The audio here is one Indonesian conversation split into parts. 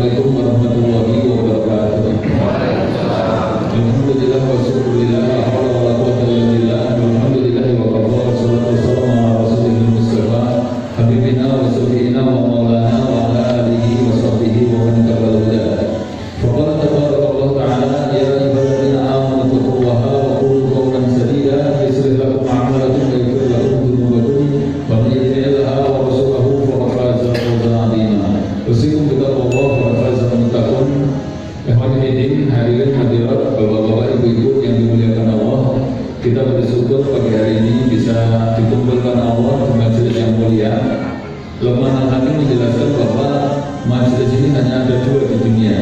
Assalamualaikum warahmatullahi wabarakatuh. Alhamdulillah wa syukurillah la haula wa la quwwata illa billah. Alhamdulillah wa kafa wa salatu wassalamu ala rasulil mustafa habibina wa sayyidina wa maulana wa ala alihi wa sahbihi wa man tabi'al huda. Faqala tabarakallahu ta'ala ya ayyuhalladzina amanu taqullaha wa qulu qawlan sadida yuslih lakum a'malakum wa yaghfir lakum dhunubakum wa man yuti'illaha wa rasulahu faqad faza fawzan 'azima. Usikum bittaqwallah wa fazal muttaqun. Hadirin hadirat, bapak-bapak, ibu-ibu yang dimuliakan Allah, kita bersyukur pagi hari ini bisa dikumpulkan Allah di majelis yang mulia. Luqman Al-Hakim menjelaskan bahwa majelis ini hanya ada dua di dunia.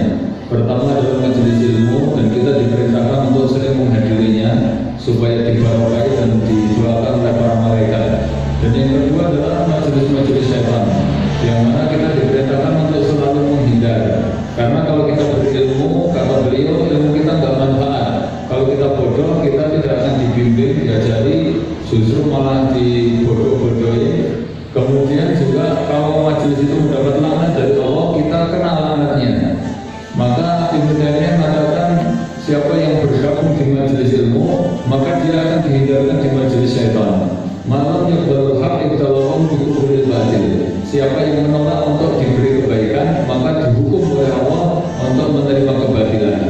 Pertama adalah majelis ilmu, dan kita diperintahkan untuk sering menghadirinya supaya dibarokai dan didoakan oleh para malaikat. Dan yang kedua adalah majelis-majelis syaitan, yang mana kita diperintahkan untuk selalu menghindar. Karena kalau kita berilmu, kata beliau, ilmu kita nggak manfaat. Kalau kita bodoh, kita tidak akan dibimbing, diajari, justru malah dibodoh-bodohi. Kemudian juga kalau majelis itu mendapat laknat dari Allah, kita kena laknatnya. Maka Ibnu Taimiyah mengatakan siapa yang bergabung di majelis ilmu, maka dia akan dihindarkan di majelis syaitan. Malam yang berhak ibtalahum bikufril batil. Siapa yang menolak untuk diberi kebaikan, maka dihukum oleh Allah untuk menerima kebatilan.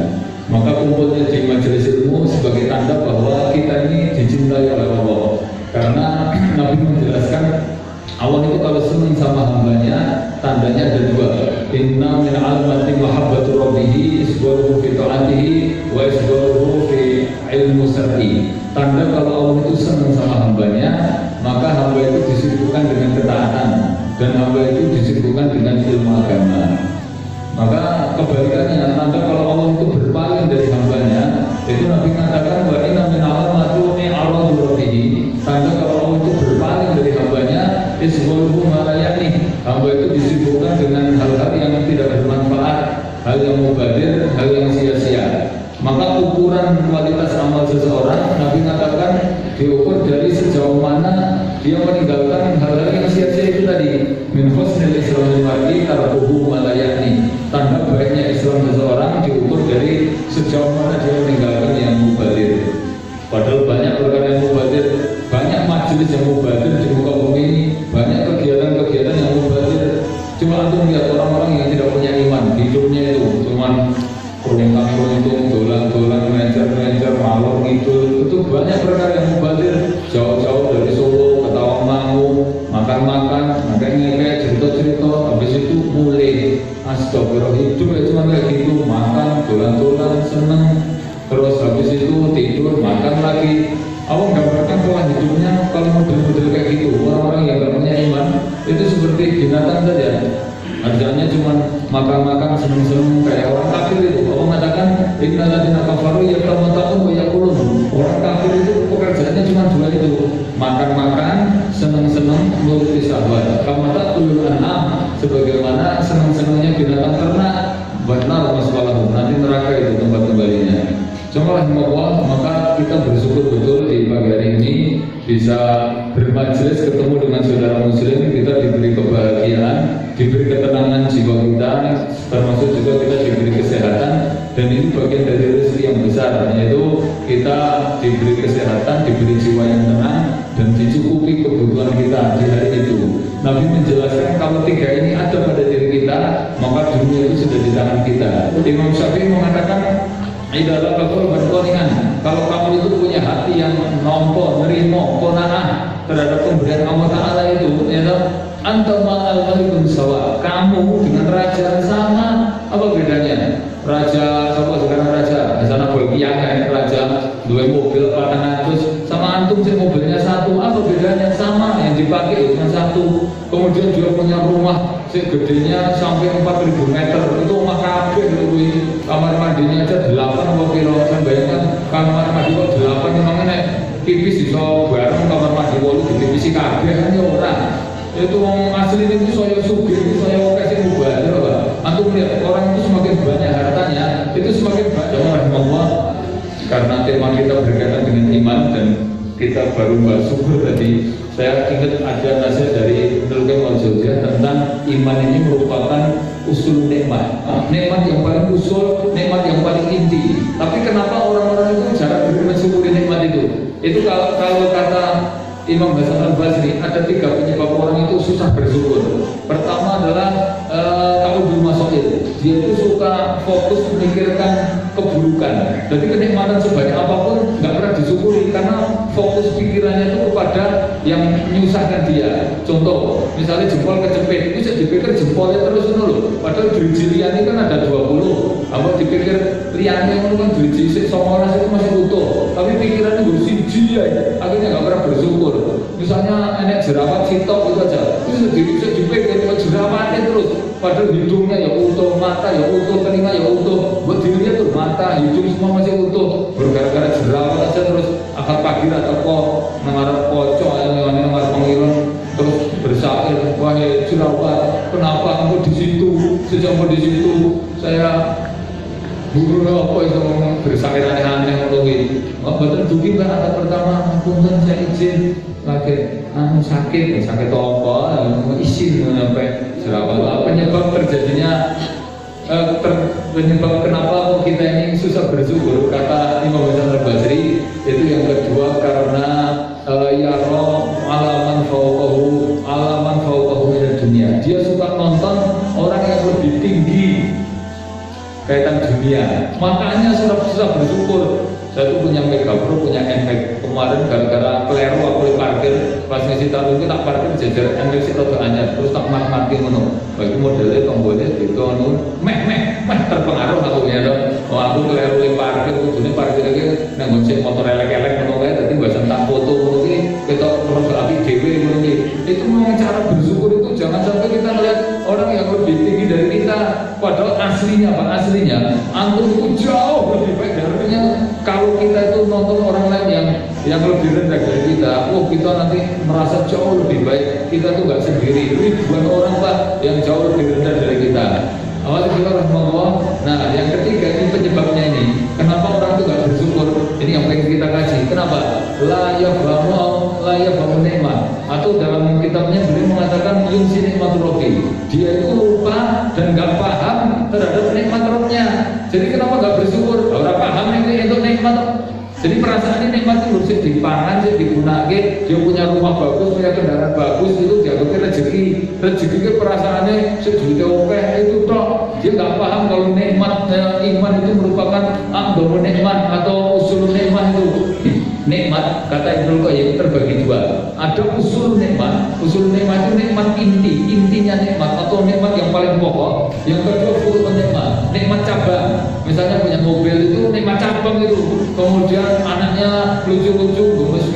Maka kumpulnya di majelis ilmu sebagai tanda bahwa kita ini dicintai oleh Allah. Karena Nabi menjelaskan Allah itu kalau senang sama hambanya, tandanya ada dua. Inna min almati mahabbatu rabbihi isbaruhu fi ta'atihi wa isbaruhu fi ilmu syar'i. Tanda kalau Allah itu senang sama hambanya, maka hamba itu disibukkan dengan ketaatan, dan hamba itu disibukkan dengan ilmu agama. Maka kebalikannya, tanda kalau Allah itu berpaling dari hambanya, itu Nabi mengatakan wa inna min alamati aradu rabbihi. Tanda kalau Allah itu berpaling dari hambanya, isbaruhu malayani. Hamba itu disibukkan dengan hal-hal yang tidak bermanfaat, hal yang mubadir, hal yang sia-sia. Maka ukuran kualitas amal seseorang, Nabi mengatakan diukur dari sejauh mana dia meninggalkan hal-hal yang sia-sia itu tadi. Min husnil islamil mar'i tarkuhu ma la ya'ni. Tanda baiknya Islam seseorang diukur dari sejauh mana dia meninggalkan yang mubadir. Padahal banyak perkara yang mubadir, banyak majelis yang mubadir di muka bumi ini, banyak kegiatan-kegiatan yang mubadir. Cuma antum lihat orang-orang yang tidak punya iman, hidupnya itu cuman keruntung, dolan-dolan, mencer-mencer, malor ngidul. Itu banyak perkara yang mubadir. Jauh-jauh dari Solo ke Tawangmangu, makan-makan, ngekek, cerita-cerita. Habis itu mulai astagfirullah, hidup ya cuma kayak gitu, makan, dolan-dolan, seneng. Terus habis itu tidur, makan lagi. Allah gambarkan pola hidupnya kalau model-model kayak gitu. Orang-orang yang gak punya iman itu seperti binatang saja. Artinya cuma makan-makan seneng-seneng kayak orang kafir itu. Allah mengatakan innal ladzina kafaru yatamatta'un wa yaqulun. Orang kafir itu pekerjaannya cuma dua itu, makan-makan, seneng-seneng, nuruti syahwat. Kama ta'kulul an'am, sebagaimana seneng-senengnya binatang ternak. Benar maswalahu, nanti neraka itu tempat kembalinya. Cuma Allah, maka kita bersyukur betul di pagi hari ini bisa bermajelis ketemu dengan saudara muslim. Kita diberi kebahagiaan, diberi ketenangan jiwa kita, termasuk juga kita diberi kesehatan. Dan ini bagian dari rezeki yang besar, yaitu kita diberi kesehatan, diberi jiwa yang tenang, dan dicukupi kebutuhan kita di hari itu. Nabi menjelaskan kalau tiga ini ada pada diri kita, maka dunia itu sudah di tangan kita. Imam Syafi'i mengatakan idalah qalban qani'an. Kalau kamu itu punya hati yang nompo, nerimo, qanaah terhadap pemberian Allah Ta'ala itu, yaitu anta ma'al malikun sawa. Kamu dengan raja sama. Apa bedanya? Raja, siapa sekarang raja? Di sana boleh raja dua mobil 400 sama antum sih mobilnya satu. Apa bedanya? Sama, yang dipakai cuma satu. Kemudian dia punya rumah segedenya sampai 4.000 meter. Itu rumah kabeh itu. Kamar mandinya aja 8 kilo. Saya bayangkan kamar mandi kok 8 memang nek tipis iso bareng kamar mandi 8 ditipisi kabeh kan ya ora. Itu orang asli itu saya sugih, saya kasih mubadir Pak. Antum lihat orang itu semakin banyak hartanya, itu semakin banyak rahimahullah. Karena tema kita berkaitan dengan iman dan kita baru bahas syukur tadi, saya ingat ada nasihat dari Ibnu Qayyim al-Jauziyah tentang iman ini merupakan usul nikmat. Nikmat yang paling usul, nikmat yang paling inti. Tapi kenapa orang-orang itu jarang mensyukuri nikmat itu? Itu kalau kata Imam Hasan al-Basri, ada 3 penyebab orang itu susah bersyukur. Pertama adalah ta'udul masail. Dia itu suka fokus memikirkan keburukan. Jadi kenikmatan sebanyak apapun nggak pernah disyukuri karena fokus pikirannya itu kepada yang menyusahkan dia. Contoh, misalnya jempol kejepit, itu dipikir jempolnya terus dulu. Padahal driji liane kan ada 20. Apa dipikir liane itu kan driji somolas itu masih utuh. Tapi pikirannya bersiji ya, akhirnya nggak pernah bersyukur. Misalnya enek jerawat sitok itu aja, itu bisa dipikir jerawatnya terus. Padahal hidungnya ya utuh, mata ya utuh, telinga ya utuh. Buat dirinya tuh mata, hidung semua masih utuh. Bergara-gara jerawat aja terus akar pagi atau kok mengarap pocok, yang mengarap pengiran terus bersair, wahai jerawat, kenapa kamu di situ? Sejak kamu di situ, saya guru apa itu ngomong bersair aneh-aneh ngomongin. Betul dugi kan ada pertama, punten saya izin lagi sakit apa, izin sampai jerawat. Penyebab terjadinya penyebab kenapa kita ini susah bersyukur kata Imam Hasan al-Basri itu yang kedua karena yaro alaman fauqahu min dunia. Dia suka nonton orang yang lebih tinggi kaitan dunia, makanya susah bersyukur. Saya tuh punya Mega Pro, punya NMAX. Kemarin gara-gara keliru aku parkir pas ngisi tahu itu tak parkir jajar NMAX itu anyar terus tak mati ngono. Bagi modelnya tombolnya gitu anu meh terpengaruh aku ya dong. Oh aku keliru parkir kudune parkir lagi nang ngojek motor elek-elek ngono kae dadi bahasan tak foto ngono iki ketok terus api dhewe ngono iki. Itu memang cara bersyukur itu jangan sampai kita melihat orang yang lebih tinggi dari kita padahal aslinya antum itu jauh lebih baik darinya. Kalau kita itu nonton orang lain yang lebih rendah dari kita, kita nanti merasa jauh lebih baik. Kita tuh nggak sendiri, ribuan orang Pak yang jauh lebih rendah dari kita. Awalnya kita rahmatullah. Nah, yang ketiga ini penyebabnya ini. Kenapa orang itu nggak bersyukur? Ini yang pengen kita kaji. Kenapa? La yafamu nikmat. Atau dalam kitabnya beliau mengatakan yunsi nikmat Rabbi. Dia itu lupa dan nggak paham terhadap nikmat Rabbnya. Jadi kenapa nggak bersyukur? Orang paham ini untuk nikmat. Jadi perasaan ini nikmat itu harus dipangan, digunakan. Dia punya rumah bagus, punya kendaraan bagus, itu dianggapnya rezeki. Rezeki itu perasaannya sejuta oke itu toh. Dia nggak paham kalau nikmat iman itu merupakan akdomu nikmat atau usul nikmat itu. Nikmat kata Ibnu Qayyim terbagi 2. Ada usul nikmat itu nikmat intinya nikmat atau nikmat yang paling pokok. Yang kedua furun nikmat cabang. Misalnya punya mobil itu nikmat cabang itu. Kemudian anaknya lucu-lucu, gemes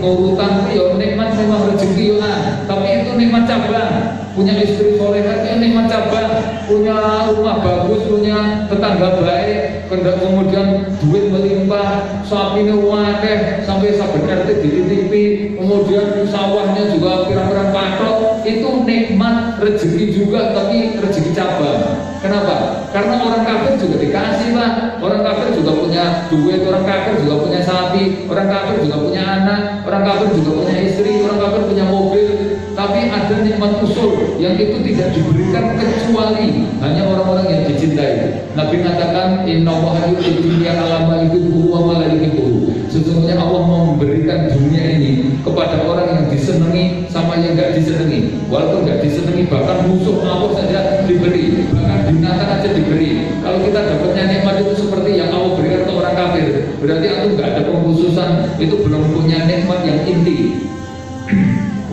ngurutan itu ya nikmat memang rezeki ya. Tapi itu nikmat cabang. Punya istri solehah itu nikmat cabang. Punya rumah bagus, punya tetangga baik, kemudian duit melimpah, sapinya wakeh sampai saben RT dititipi, kemudian sawahnya juga pirang-pirang patok. Itu nikmat rezeki juga, tapi rezeki cabang. Kenapa? Karena orang kafir juga dikasih Pak. Orang kafir juga punya duit, orang kafir juga punya sapi, orang kafir juga punya anak, orang kafir juga punya istri, orang kafir punya mobil. Tapi ada nikmat usul yang itu tidak diberikan kecuali hanya orang-orang yang dicintai. Nabi mengatakan innallaha yu'ti dunya ala ma yuhibbu wa ma la yuhibbu. Sesungguhnya Allah memberikan dunia ini kepada orang yang disenangi sama yang enggak disenangi. Walaupun enggak disenangi, bahkan musuh Allah saja diberi, bahkan binatang aja diberi. Kalau kita dapatnya nikmat itu seperti yang Allah berikan ke orang kafir, berarti itu enggak ada pengkhususan, itu belum punya nikmat yang inti.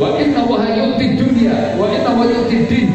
Wa inna wa yu'ti dunya wa inna wa yu'ti din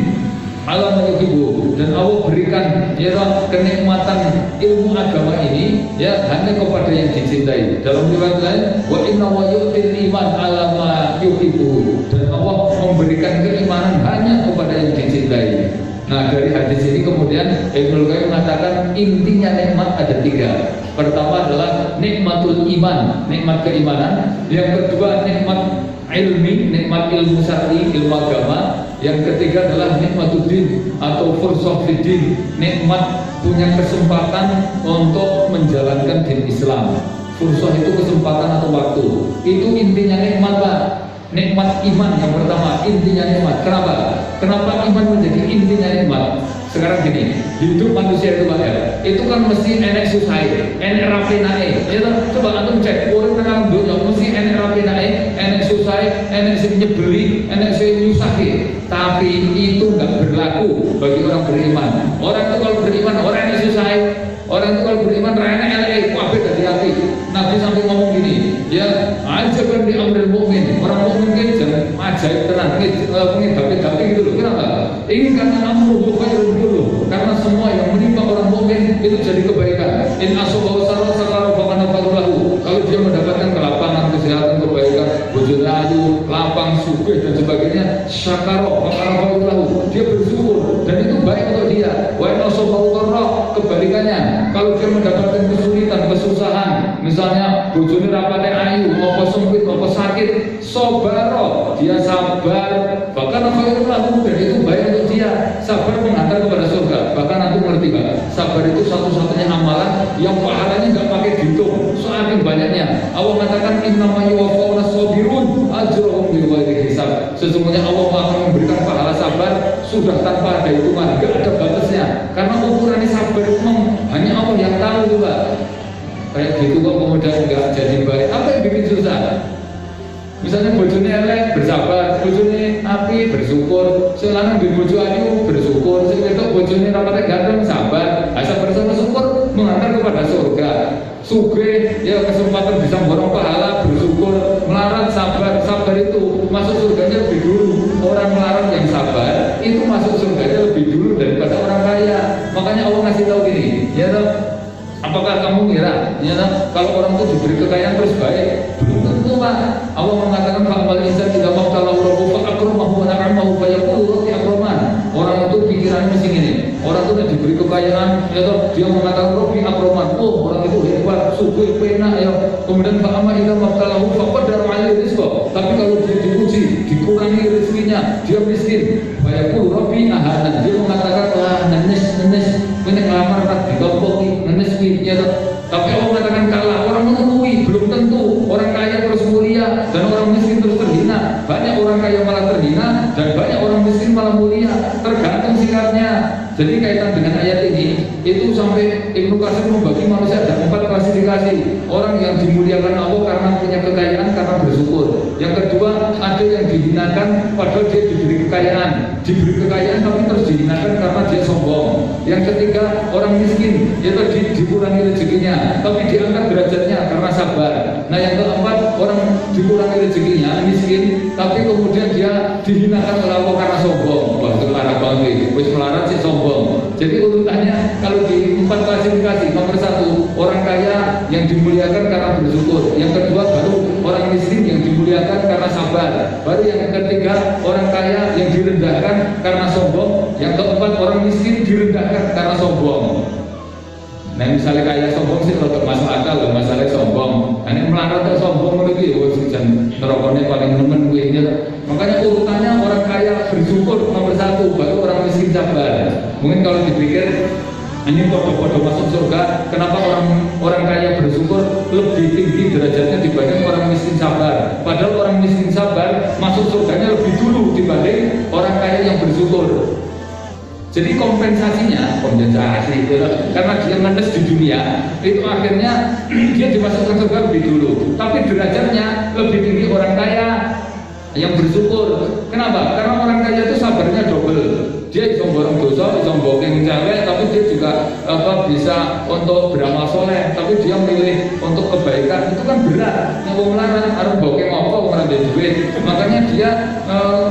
ala yuhibbu. Dan Allah berikan ya kenikmatan ilmu agama ini ya hanya kepada yang dicintai. Dalam riwayat lain wa inna wa yu'ti iman ala ma yuhibbu. Dan Allah memberikan keimanan hanya kepada yang dicintai. Nah, dari hadis ini kemudian Ibnu Qayyim mengatakan intinya nikmat ada 3. Pertama adalah nikmatul iman, nikmat keimanan. Yang kedua nikmat ilmi, nikmat ilmu syar'i, ilmu agama. Yang ketiga adalah nikmatuddin atau fursah fiddin, nikmat punya kesempatan untuk menjalankan din Islam. Fursah itu kesempatan atau waktu. Itu intinya nikmat, Pak. Nikmat iman yang pertama, intinya nikmat. Kenapa? Kenapa iman menjadi intinya nikmat? Sekarang gini, hidup manusia itu Pak ya, itu kan mesti enek susah, enek rapi naik. Ya, coba antum cek, orang tengah dunia mesti enek rapi naik, enek susah, enek sing nyebeli, enek sing nyusahi. Tapi itu nggak berlaku bagi orang beriman. Orang itu kalau beriman, orang enek susah. Orang itu kalau beriman rana LA kabeh dadi api. Nabi sampai ngomong gini, ya ajaban di amril mukmin. Orang mukmin ki jan ajaib tenan, dapat gitu loh. Kenapa? Ini karena amruhu khairun kullu. Karena semua yang menimpa orang mukmin itu jadi kebaikan. In asabahu sarra sakara fa kana fadlahu. Kalau dia mendapatkan kelapangan, kesehatan, kebaikan, bojo ayu, lapang, sugih dan sebagainya, syakara fa kana fadlahu. Dia bersyukur dan itu baik untuk dia. Wa in asabahu dharra, kebalikannya. Kalau dia mendapatkan kesulitan, kesusahan, misalnya bojone rapate ayu, apa sempit, apa sakit, sobaro, dia sabar, bahkan khairul lahu, dan itu baik untuk dia. Sabar mengantar kepada surga. Bahkan aku ngerti Pak, sabar itu satu-satunya amalan yang pahalanya nggak pakai dihitung, saking banyaknya. Allah mengatakan innama yuwaffawna sabirun ajrahum bighairi hisab. Sesungguhnya Allah akan memberikan pahala sabar sudah tanpa ada hitungan, nggak ada batasnya. Karena ukurannya sabar itu hanya Allah yang tahu tuh Pak. Kayak gitu kok kemudian nggak jadi baik. Apa yang bikin susah? Misalnya bojone elek bersabar, bojone api bersyukur, selanang di bojo ayu bersyukur, sing wedok bojone rapate ganteng sabar. Sabar sama syukur mengantar kepada surga. Sugih ya kesempatan bisa borong pahala bersyukur, melarat sabar. Sabar itu masuk surganya lebih dulu. Orang melarat yang sabar itu masuk surganya lebih dulu daripada orang kaya. Makanya Allah ngasih tahu gini, ya toh, apakah kamu kira ya toh, kalau orang itu diberi kekayaan terus baik? Belum tentu Pak. Allah mengatakan fa'amal insan tidak mau kalau rabbuhu fa'akramahu wa na'amahu fa yaqulu rabbi akraman. Orang itu pikirannya mesti gini. Orang itu diberi kekayaan, ya toh, dia mengatakan rabbi akraman. Oh, orang itu hebat, sugih, penak ya. Kemudian fa'ama idza mabtalahu faqadara 'alaihi rizqah. Tapi kalau dia diuji, dikurangi rezekinya, dia miskin, fa yaqulu rabbi ahanan. Dia mengatakan wah nenes ini ngelamar tak ditompoki, nenes ya toh. Tapi Allah mengatakan kalah, orang menungui, belum tentu orang kaya terus mulia dan orang miskin terus terhina. Banyak orang kaya malah terhina dan banyak orang miskin malah mulia, tergantung sikapnya. Jadi kaitan dengan ayat ini, itu sampai Ibnu Katsir membagi manusia ada 4 klasifikasi. Orang yang dimuliakan Allah karena punya kekayaan, karena bersyukur. Yang kedua, ada yang dihinakan padahal dia diberi kekayaan. Diberi kekayaan tapi terus dihinakan karena dia sombong. Yang ketiga, orang miskin, yaitu dikurangi rezekinya tapi diangkat derajatnya karena sabar. Nah yang keempat, orang dikurangi rezekinya, miskin, tapi kemudian dia dihinakan oleh Allah karena sombong. Wah itu parah banget, wis melarat sih sombong. Jadi urutannya kalau di 4 klasifikasi, nomor 1 orang kaya yang dimuliakan karena bersyukur. Yang kedua baru orang miskin yang dimuliakan karena sabar. Baru yang ketiga orang kaya yang direndahkan karena sombong. Yang keempat orang miskin direndahkan karena sombong. Nah misalnya kaya sombong sih tetap masuk akal loh, masalah sombong. Ini melarat atau sombong lagi, wah jangan nerokonnya paling nemen gue ini. Makanya urutannya orang kaya bersyukur nomor 1, baru orang miskin sabar. Mungkin kalau dipikir ini foto-foto masuk surga, kenapa orang kaya bersyukur lebih tinggi derajatnya dibanding orang miskin sabar? Padahal orang miskin sabar masuk surganya lebih dulu dibanding orang kaya yang bersyukur. Jadi kompensasinya, kompensasi itu karena dia ngenes di dunia, itu akhirnya dia dimasukkan surga lebih dulu. Tapi derajatnya lebih tinggi orang kaya yang bersyukur. Kenapa? Karena orang kaya itu sabarnya double. Dia bisa borong dosa, bisa booking cewek, tapi dia juga bisa untuk beramal soleh. Tapi dia milih untuk kebaikan, itu kan berat. Yang melarang harus booking apa, orang ada duit. Makanya dia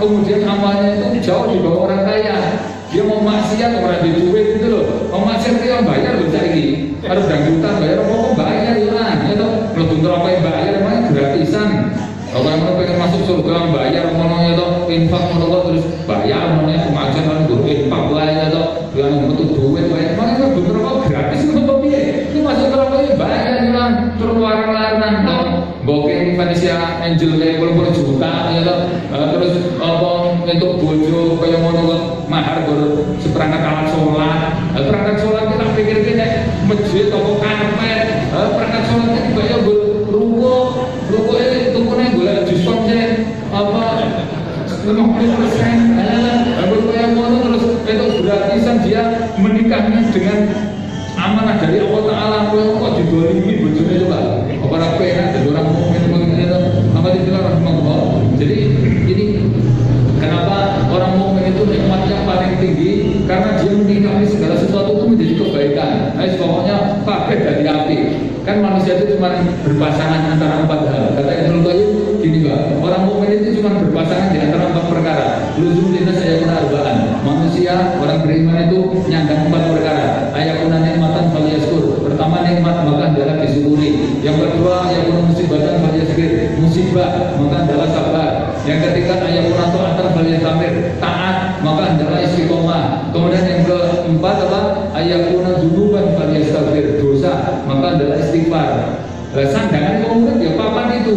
kemudian amalnya itu jauh di bawah orang kaya. Dia mau maksiat orang di duit gitu loh. Mau maksiat dia bayar loh lagi. Harus dangdutan bayar, mau bayar ya itu mlebu neraka bayar, emangnya gratisan. Kalau yang pengen masuk surga bayar mono itu infak mono terus bayar mono pengajian kan guru infak bayar itu yang butuh duit bayar. Emangnya mlebu neraka gratis kok piye? Ini masuk neraka bayar kan terus larang-larang dong. Booking Vanessa Angel kayak 20 juta ya terus apa untuk bojo kayak ngono mahar seperangkat alat sholat. Perangkat sholat kita pikir-pikir masjid atau karpet, perangkat sholatnya dibayar 50%. Kalau kayak ngono terus itu gratisan dia menikahnya dengan amanah dari Allah Ta'ala. Kok didolimi bojone coba? Apa ora penak dari orang mukmin itu? Apa istilah rahmatullah. Jadi ini kenapa orang mukmin itu nikmatnya paling tinggi? Karena dia menikahi segala sesuatu itu menjadi kebaikan. Pokoknya pakai dari api. Kan manusia itu cuma berpasangan antara 4 hal. Kata Ibnu Qayyim gini Pak, orang mukmin itu cuma berpasangan di antara 4 perkara. Luzum dinas ayakuna arba'an. Manusia orang beriman itu nyandang 4 perkara. Ayakuna nikmatan falyaskur. Pertama nikmat maka adalah disyukuri. Yang kedua ayakuna musibatan falyasbir. Musibah maka adalah sabar. Yang ketiga ayakuna ta'atan falyastamir. Taat maka adalah istiqomah. Kemudian yang keempat apa? Ayakuna dzunuban falyastaghfir. Dosa maka adalah istighfar. Sandangan kemudian ya papan itu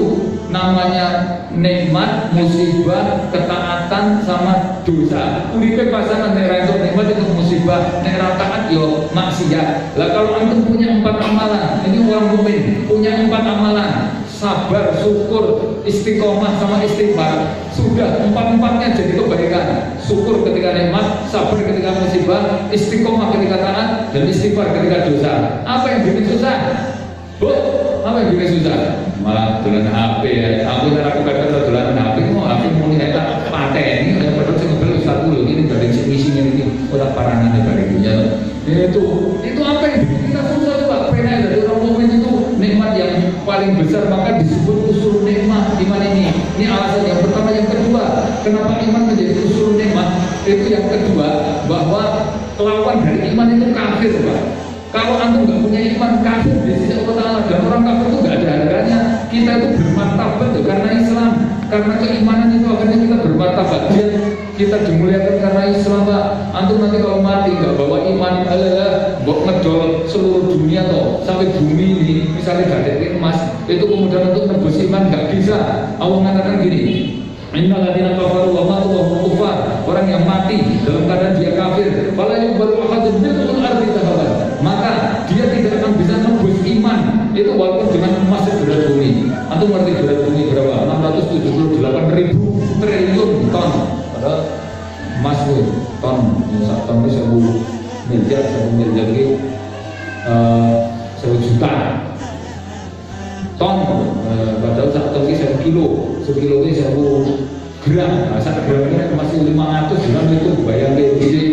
namanya nikmat, musibah, ketaatan sama dosa. Uripe pasangan nek itu nikmat itu musibah, nek taat yo maksiat. Lah kalau antum punya 4 amalan, ini orang mukmin punya 4 amalan, sabar, syukur, istiqomah sama istighfar, sudah 4-4-nya jadi kebaikan. Syukur ketika nikmat, sabar ketika musibah, istiqomah ketika taat, dan istighfar ketika dosa. Apa yang bikin susah? Bu, apa yang bikin susah? Malah dolan HP ya. Aku ora kepepet dolan HP, mau HP muni eta pateni ya padahal sing ngobel satu lho ini dari misi ini ora paranane bareng ya. Itu apa yang bikin kita susah coba? Pena dari orang mukmin itu nikmat yang paling besar maka disebut usul nikmat iman ini. Ini alasan yang pertama. Yang kedua, kenapa iman menjadi usul nikmat? Itu yang kedua, bahwa lawan dari iman itu kafir, Pak. Kalau antum nggak punya iman, kafir di sisi Allah Ta'ala, dan orang kafir itu nggak ada harganya. Kita itu bermartabat tuh karena Islam, karena keimanan itu akhirnya kita bermartabat. Kita dimuliakan karena Islam, Pak. Antum nanti kalau mati nggak bawa iman, bawa ngedol seluruh dunia toh sampai bumi ini, misalnya gadek emas, itu kemudian untuk nebus iman nggak bisa. Allah mengatakan gini. Innal ladzina kafaru wa matu wa hum kufar. Orang yang mati dalam keadaan dia kafir, fala yuqbalu ahadun minhum ardi tahawan. Maka dia tidak akan bisa nebus iman itu walaupun dengan emas berat bumi. Antum ngerti berat bumi berapa? 678.000 triliun ton. Padahal emas itu ton, sak ton itu 1 miliar, 1 miliar itu 1 juta ton. Padahal sak ton itu 1 kilo. 1 kilo itu 1 gram. Nah, 1 gram ini masih 500 gram itu bayangin. Jadi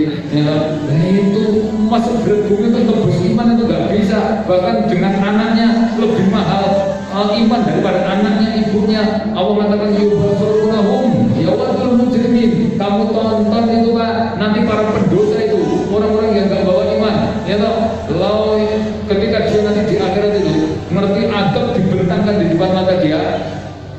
itu masuk berat bumi itu tebus iman itu nggak bisa. Bahkan dengan anaknya lebih mahal iman daripada anaknya ibunya. Allah mengatakan yubasurunahum yawadul mujrimin. Kamu tonton itu Pak, nanti para pendosa itu orang-orang yang nggak bawa iman, ya toh. Lalu ketika dia nanti di akhirat itu ngerti adab dibentangkan di depan mata dia.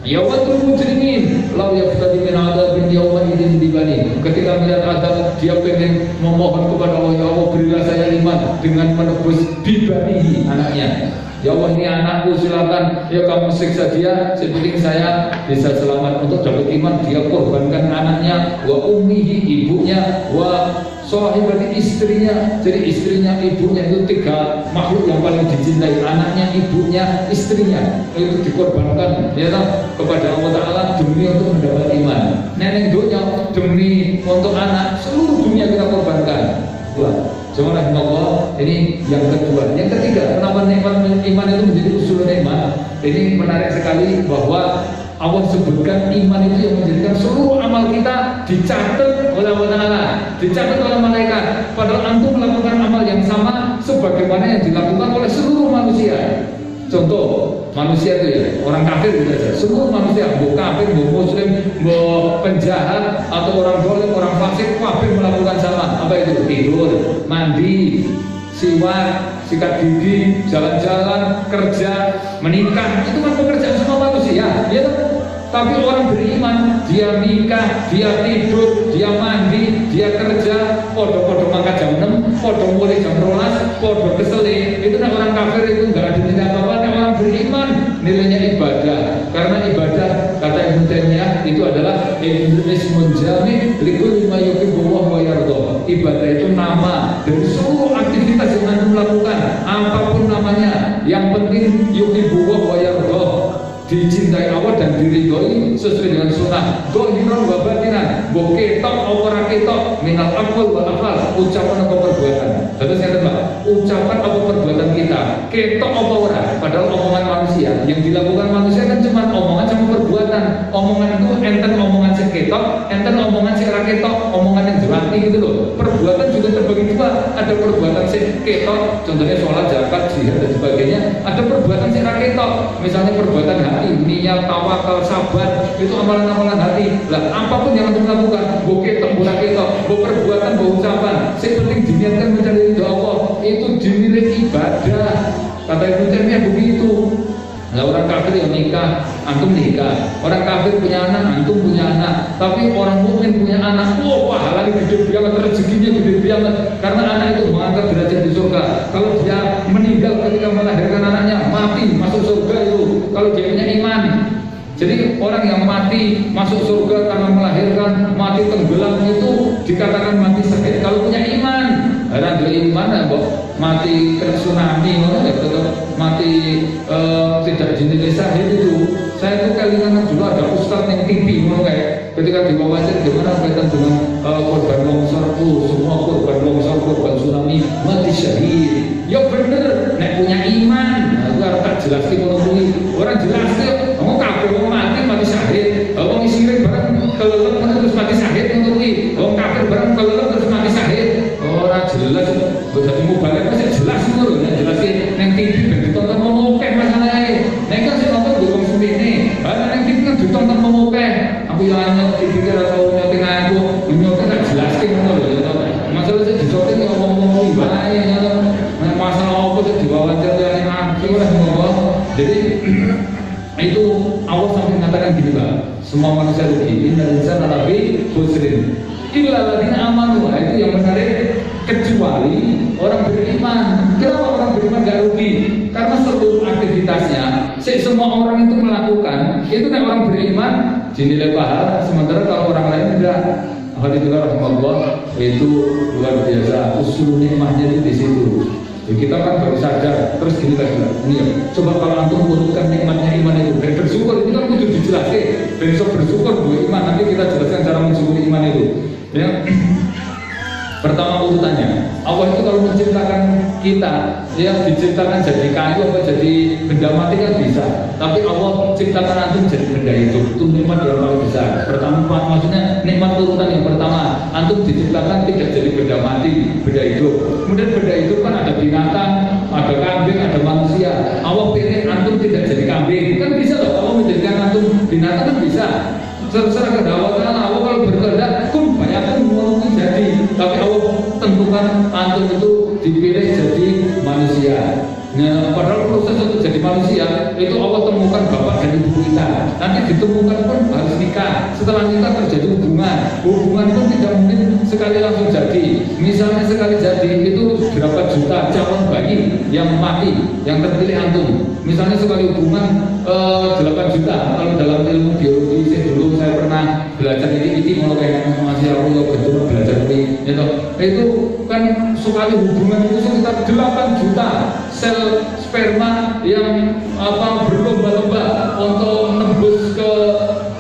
Yawadul mujrimin law yaftadi min adabin yawma idin dibani. Ketika melihat adab, dia pengen memohon kepada Allah, ya Allah berilah saya iman dengan menebus bibanihi, anaknya. Ya Allah ini anakku, silakan ya kamu siksa dia, sepenting saya bisa selamat. Untuk dapat iman dia korbankan anaknya, wa ummihi, ibunya, wa sahibati, istrinya. Jadi istrinya, ibunya itu 3 makhluk yang paling dicintai. Anaknya, ibunya, istrinya itu dikorbankan ya kepada Allah Ta'ala demi untuk mendapat iman. Neneng dunia demi untuk anak, seluruh dunia kita korbankan. Cuma Allah, ini yang kedua. Yang ketiga, kenapa nikmat iman itu menjadi usul nikmat? Ini menarik sekali bahwa Allah sebutkan iman itu yang menjadikan seluruh amal kita dicatat oleh Allah Ta'ala, dicatat oleh malaikat. Padahal antum melakukan amal yang sama sebagaimana yang dilakukan oleh seluruh manusia. Contoh, manusia itu ya, orang kafir gitu saja. Seluruh manusia, mau kafir, mau muslim, mau penjahat, atau orang dolim, orang fasik, kafir melakukan sama. Apa itu? Tidur, mandi, siwak, sikat gigi, jalan-jalan, kerja, menikah. Itu kan pekerjaan semua manusia, ya. Tapi orang beriman, dia nikah, dia tidur, dia mandi, dia kerja, podo-podo mangkat jam 6, podo mulai jam 12, podo keseli. Itu kan orang kafir itu nggak ada nilai apa-apa. Orang beriman nilainya ibadah. Karena ibadah, kata Ibnu Taimiyah, itu adalah ismun jami' likulli ma yuhibbu wa yarda. Ibadah itu nama dari seluruh aktivitas yang Anda melakukan, apapun namanya, yang penting yuhibbu wa yarda, dicintai Allah dan diridhoi sesuai dengan sunnah. Dohiron wa batinan, mbok ketok apa ora ketok, minal aqwal wa afal, ucapan apa perbuatan. Terus yang kedua, ucapan apa perbuatan kita, ketok apa ora, padahal omongan manusia yang dilakukan manusia kan cuma omongan sama perbuatan. Omongan itu enten omongan sing ketok, enten omongan sing ora ketok, omongan yang jelanti gitu loh. Perbuatan juga terbagi dua, ada perbuatan sing ketok, contohnya sholat, zakat, jihad dan sebagainya. Ada perbuatan sing ora ketok, misalnya perbuatan hati, niat, tawakal, sabar, itu amalan-amalan hati. Lah apapun yang antum lakukan, mbok ketok, mbok ketok, mbok perbuatan, mbok ucapan, sing penting diniatkan mencari ridho Allah, itu dinilai ibadah. Kata Ibnu Taimiyah begitu. Nah, orang kafir yang nikah, antum nikah. Orang kafir punya anak, antum punya anak. Tapi orang mukmin punya anak, pahalanya gede banget, rezekinya gede banget. Karena anak itu mengangkat derajat di surga. Kalau dia meninggal ketika melahirkan anaknya, mati masuk surga itu. Kalau dia punya iman. Jadi orang yang mati masuk surga karena melahirkan, mati tenggelam itu dikatakan mati sakit. Kalau punya iman, ada iman ya, mati kena tsunami, tetap mati tidak dinilai syahid itu. Saya tuh kali ingat dulu ada ustadz yang TV kayak ketika diwawancara gimana kaitan dengan korban longsor, semua korban longsor, korban tsunami mati syahid. Ya bener, nek punya iman. Nah, itu harus tak jelaskan menurut orang jelaskan. Kamu kafir mau mati syahid. Kamu isirin barang kelelep terus mati syahid menurut kamu kafir barang kelelep terus mati syahid. Orang jelas, jadi mubalek masih jelas menurut. Jelasin neng TV dan ditonton mau oke masalahnya. Neng kan saya nonton di kongsi ini. Karena neng TV kan ditonton mau oke. Aku yang hanya dipikir atau nyoting aku, nyoting tak jelaskan menurut. Masalah saya disoting ya ngomong-ngomong bahaya. Masalah apa sih diwawancara yang aku lah ngomong. Jadi itu Allah sampai mengatakan gini Pak, semua manusia rugi. Innal insana lafi khusrin illa alladziina amanu. Itu yang menarik, kecuali orang beriman. Kenapa orang beriman gak rugi? Karena seluruh aktivitasnya, semua orang itu melakukan, itu kan orang beriman dinilai pahala. Sementara kalau orang lain tidak. Alhamdulillah rahmatullah, itu luar biasa. Usul nikmahnya itu di situ. Kita kan baru sadar, terus gini lagi ini ya, coba kalau antum urutkan nikmatnya iman itu dan bersyukur, itu kan kudu dijelaskan. Besok bersyukur buat iman, nanti kita jelaskan cara mensyukuri iman itu ya. Pertama urutannya, Allah itu kalau menciptakan kita, ya diciptakan jadi kayu apa jadi benda mati kan bisa. Tapi Allah ciptakan antum jadi benda hidup, itu nikmat yang paling besar. Pertama, maksudnya nikmat urutan yang pertama, antum diciptakan tidak jadi benda mati, benda hidup. Kemudian benda hidup kan ada binatang, ada kambing, ada manusia. Allah pilih antum tidak jadi kambing, kan bisa loh. Allah menjadikan antum binatang kan bisa. Terserah kehendak Allah kalau berkehendak kun banyak pun jadi, tapi Allah tentukan antum itu dipilih jadi manusia. Nah, padahal proses untuk jadi manusia itu Allah temukan bapak dan ibu kita. Nanti ditemukan pun harus nikah. Setelah nikah terjadi hubungan pun tidak mungkin sekali langsung jadi. Misalnya sekali jadi itu berapa juta calon bayi yang mati, yang terpilih antum. Misalnya sekali hubungan 8 juta. Kalau dalam ilmu biologi dulu saya pernah belajar ini kalau kayak masih aku betul belajar ini itu kan sekali hubungan itu sekitar 8 juta sel sperma yang berlomba-lomba untuk nembus ke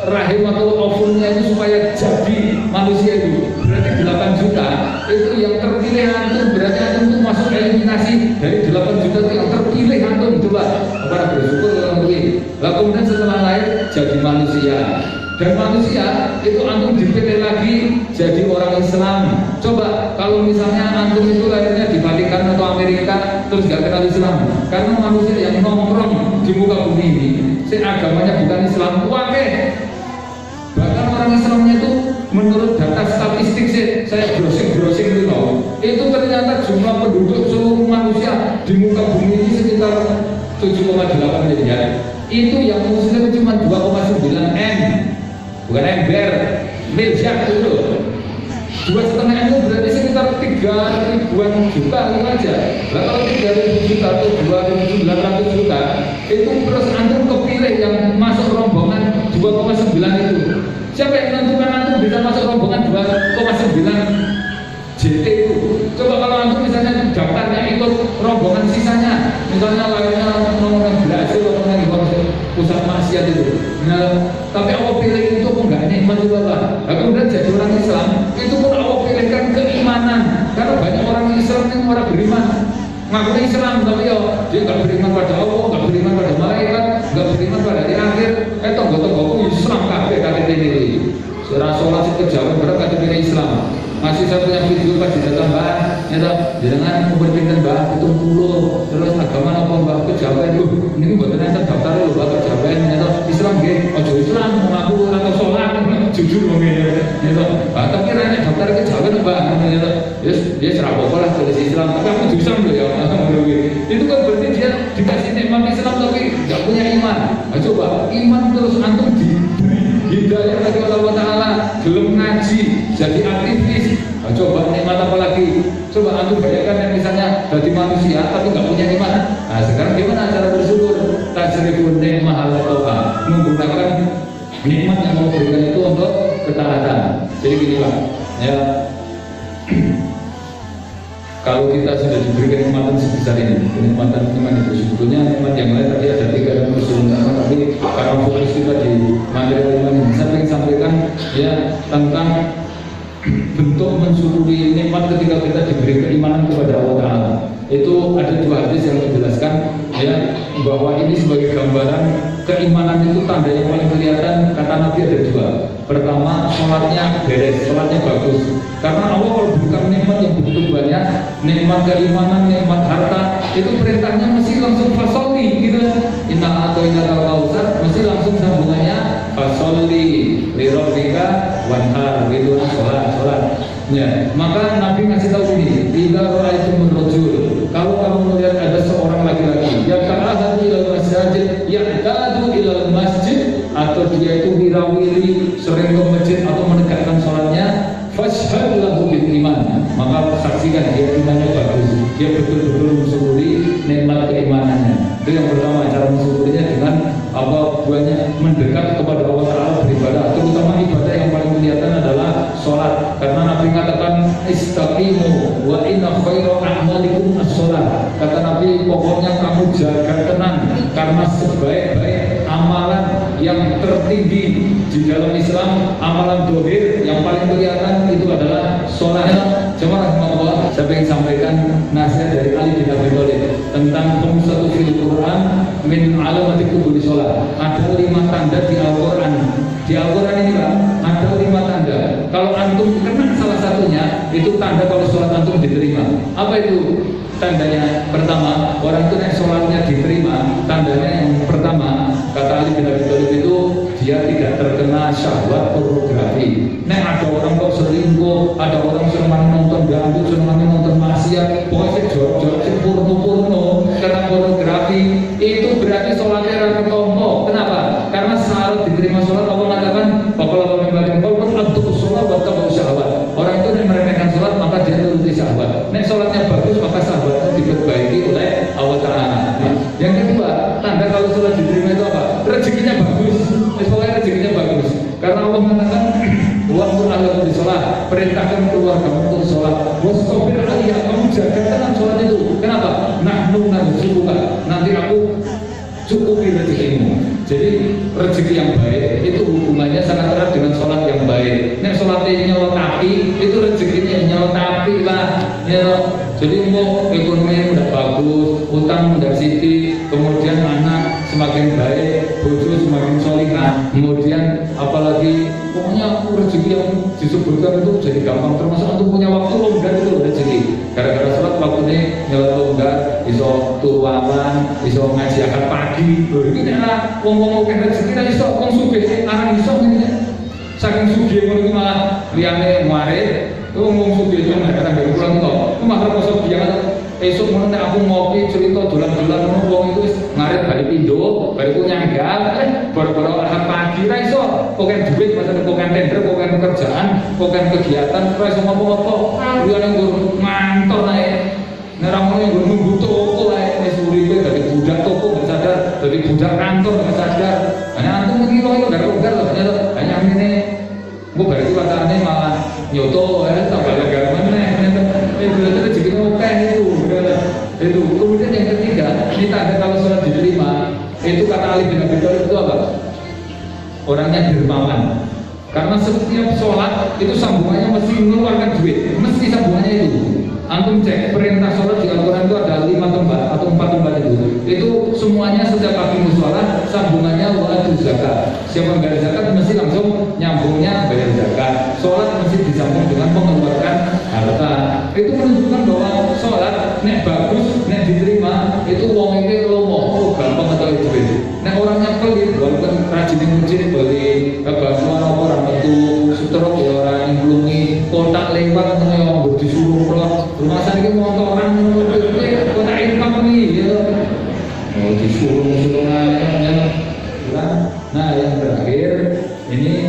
rahim atau ovulnya itu supaya jadi manusia itu. Berarti 8 juta itu yang terpilih antum, berarti antum itu masuk eliminasi dari 8 juta itu yang terpilih antum. Coba kepada bersyukur orang tua. Lalu kemudian setelah lahir jadi manusia. Dan manusia itu antum dipilih lagi jadi orang Islam. Coba kalau misalnya antum itu lahirnya di Vatikan atau Amerika terus gak kenal Islam, karena manusia yang nongkrong di muka bumi ini, agamanya bukan Islam, wae. Bahkan orang Islamnya itu menurut data statistik saya browsing itu ternyata jumlah penduduk seluruh manusia di muka bumi ini sekitar 7,8 miliar. Itu yang Muslim cuma 2,9 M. Bukan ember, miliar itu 2,5 M itu berarti sekitar 3.000-an juta itu aja. Nah, kalau 3.000 juta atau 2.900 juta itu terus antum kepilih yang masuk rombongan 2,9 itu. Siapa yang menentukan antum bisa masuk rombongan 2,9 JT itu? Coba kalau antum misalnya daftarnya ikut rombongan sisanya, misalnya lainnya nomor Brazil atau yang pusat maksiat itu. Nah, ngaku Islam tapi yo dia nggak beriman pada Allah, nggak beriman pada malaikat, nggak beriman pada hari akhir. Tonggo-tonggo Islam kabeh ini. Surah sholat itu kejauhan berat KTP Islam. Masih saya punya video pas datang mbak, dengan umur pinter mbak itu puluh, terus agama apa mbak kejauhan ini buat nanti daftar lo mbak kejauhan, Islam gitu, ojo Islam mengaku atau sholat, jujur mungkin, tapi rane daftar kejauhan mbak, dia serapok lah tulis Islam, tapi aku Islam loh ya, itu kan berarti dia dikasih nikmat Islam tapi nggak punya iman. Coba iman terus antum hidayah lagi Allah Ta'ala, belum ngaji, jadi aktivis. Coba nikmat apa lagi? Coba antum bayangkan yang misalnya jadi manusia tapi nggak punya iman. Nah sekarang gimana cara bersyukur? Tasrifun nikmah ala toha, menggunakan nikmat yang mau berikan itu untuk ketaatan. Jadi gini Pak, ya kalau kita sudah diberi kenikmatan sebesar ini, kenikmatan iman itu sebetulnya nikmat yang lain tadi ada 3 dan tapi karena fokus kita di materi iman, saya ingin sampaikan ya tentang bentuk mensyukuri nikmat ketika kita diberi keimanan kepada Allah Ta'ala. Itu ada 2 hadis yang menjelaskan ya bahwa ini sebagai gambaran keimanan itu tanda yang paling kelihatan. Kata Nabi ada 2. Pertama, sholatnya beres, sholatnya bagus. Karena Allah kalau berikan nikmat yang begitu banyak, nikmat keimanan, nikmat harta, itu perintahnya mesti langsung fasoli gitu. Inna atau inna al-kausar mesti langsung sambungannya fasoli lirabbika wanhar gitu, sholat. Ya, maka Nabi ngasih tahu ini, idza ra'aitumur rajul, kalau kamu melihat ada seorang laki-laki yang ta'ahadu ilal masjid, ya'tadu ilal masjid, atau dia itu wirawiri sering ke masjid atau menegakkan sholatnya, fashhad lahu bil iman, maka saksikan dia imannya bagus, dia betul-betul mensyukuri nikmat keimanannya. Itu yang pertama, cara mensyukurinya dengan apa buahnya mendekat kepada Allah Ta'ala beribadah, terutama ibadah yang paling kelihatan adalah sholat. Karena Nabi mengatakan istaqimu wa inna khairu a'malikum as-sholat. Kata Nabi, pokoknya kamu jaga tenang, karena sebaik-baik amalan yang tertinggi di dalam Islam, amalan dohir yang paling kelihatan itu adalah sholat. Cuma rahmatullah, saya ingin sampaikan nasihat dari Ali bin Abi Thalib tentang satu fil Quran min alamati qubuli sholat. Ada 5 tanda di Al-Quran. Di Al-Quran ini Pak, ada 5 tanda. Kalau antum kena salah satunya, itu tanda kalau sholat antum diterima. Apa itu tandanya? Pertama, orang itu yang sholatnya diterima, tandanya yang pertama, kata Ali bin Abi Thalib itu dia tidak terkena syahwat pornografi. Ada orang kok selingkuh, ada orang senang nonton dangdut, senang nonton maksiat, pokoknya jorok-jorok porno karena pornografi, itu berarti sholatnya rata tombo. Kenapa? Karena syarat diterima sholat Allah mengatakan bahwa membagian kau untuk sholat buat kamu syahwat. Orang itu yang meremehkan sholat maka dia turuti syahwat. Sholatnya bagus maka syahwatnya diperbaiki oleh Allah Ta'ala. Yang kedua, tanda kalau sholat diterima itu apa? Rezekinya bagus. Pokoknya rezekinya bagus. Karena Allah mengatakan waktu Allah di sholat, perintahkan keluarga untuk sholat. Wasqobir aliyah, kamu jaga tenang sholat itu. Kenapa? Nahnu narzuquka, nanti aku cukupi rezekimu. Jadi rezeki yang baik itu hubungannya sangat erat dengan sholat yang baik. Sholatnya nyolot api, itu rezekinya nyolot api lah. Jadi mau ekonomi udah bagus, utang udah siti, kemudian anak semakin baik, bojo semakin solihah, kemudian apalagi pokoknya rezeki yang disebutkan itu jadi gampang. Termasuk untuk punya waktu longgar itu rezeki. Gara-gara sholat waktunya nyolot longgar, iso turuan, iso ngaji akad pagi. Ini adalah wong-wong oke rezeki, kita iso wong sugih, arang iso ini. Saking sugih ngono malah liyane muarid. Ngomong sugih itu nggak ada pulang kok. Maka kosong dia esok mana aku ngopi cerita dolan-dolan ngono wong itu ngarit balik Indo, balik nyanggal, baru-baru ahad pagi ra iso, pokoke duit masalah pokoke tender, pokoke pekerjaan, pokoke kegiatan, ra iso ngopo-ngopo. Liyane nggur ngantor ae. Nek ra ngono nggur nunggu toko ae wis uripe dadi budak toko enggak sadar, dadi budak kantor enggak sadar. Hanya antum iki kok enggak longgar loh, hanya ini gua balik watane malah nyoto tambah lega meneh berarti rezeki oke itu. Kemudian yang ketiga, kita ada kalau sholat diterima itu kata Ali bin Abi Thalib itu apa? Orangnya dermawan. Karena setiap sholat itu sambungannya mesti mengeluarkan duit, mesti sambungannya itu. antum cek perintah sholat di Al-Quran itu ada 5 tempat atau 4 tempat itu semuanya setiap pagi musola sambungannya wa'atu zakat. Siapa bayar zakat mesti langsung nyambungnya bayar zakat. Sholat mesti disambung dengan mengeluarkan harta. Itu menunjukkan bahwa sholat nek bagus, nek diterima itu wong ini lomo, gampang atau itu. Nek orangnya pelit, walaupun rajin masjid beli bantuan orang metu seteruk ya orang yang belumi kotak lewat yang disuruh rumah sakit mau orang kotak income nih ya disuruh nah yang terakhir ini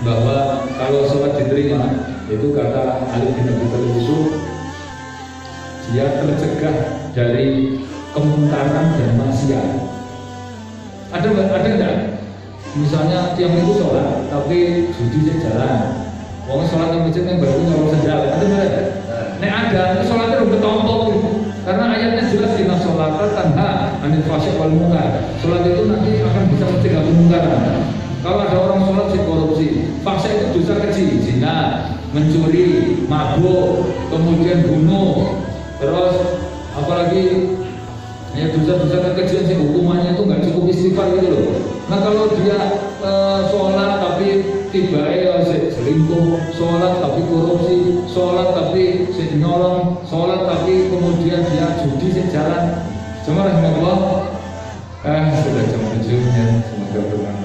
bahwa kalau sholat diterima itu kata Ali bin Abi Thalib itu dia tercegah dari kemungkaran dan maksiat. Ada enggak? Misalnya tiang itu sholat tapi judi sejalan. Wong sholat di masjid yang baru nyolong sejalan. Ada enggak? Nek ada, sholatnya udah bertompok. Karena ayatnya jelas inna sholata tanha anil fahsya wal munkar. Sholat itu nanti akan bisa mencegah kemungkaran. Kalau ada orang sholat si korupsi, fahsya itu dosa kecil, zina, mencuri, mabuk, kemudian bunuh, terus apalagi ya dosa-dosa kecil sih hukumannya itu nggak cukup istighfar gitu loh. Nah kalau dia sholat tapi tiba selingkuh, sholat tapi korupsi, sholat tapi nyolong, sholat tapi kemudian dia judi sejalan. Cuma rahmatullah sudah jam 7 ya, semoga bermanfaat.